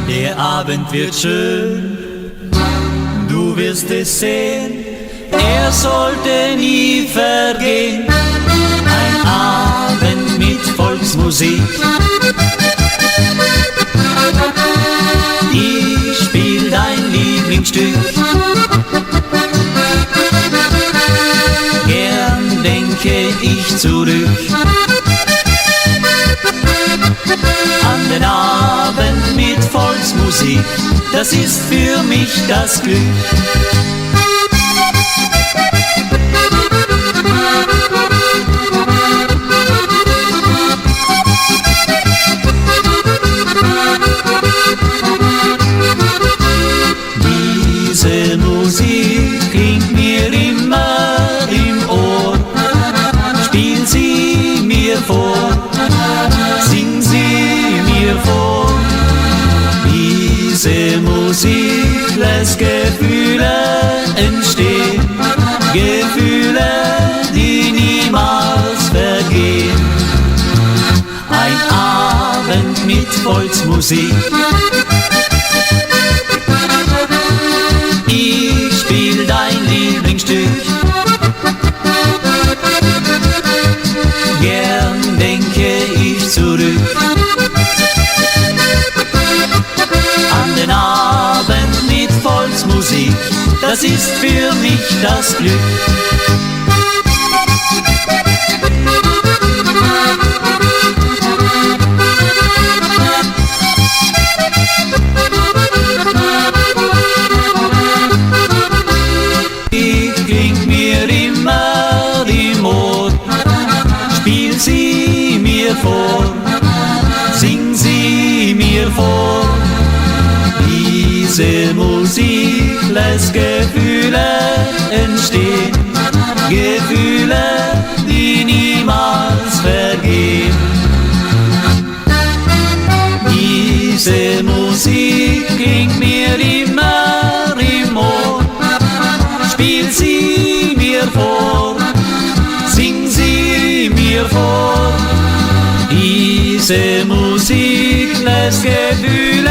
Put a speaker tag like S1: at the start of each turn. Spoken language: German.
S1: Der Abend wird schön, du wirst es sehen, er sollte nie vergehen. Ein Abend mit Volksmusik, ich spiel dein Lieblingsstück. Gern denke ich zurück an den Abend mit Volksmusik, das ist für mich das Glück. Diese Musik klingt mir immer im Ohr, spiel sie mir vor, sing sie mir vor. Diese Musik lässt Gefühle entstehen, Gefühle, die niemals vergehen. Ein Abend mit Volksmusik, ich spiel dein Lieblingsstück. Gern denke ich zurück an den Abend mit Volksmusik, das ist für mich das Glück. Klingt mir immer im Ohr, spiel sie mir vor, sing sie mir vor. Diese Musik lässt Gefühle entstehen, Gefühle, die niemals vergehen. Diese Musik klingt mir immer im Ohr, spiel sie mir vor, sing sie mir vor. Diese Musik lässt Gefühle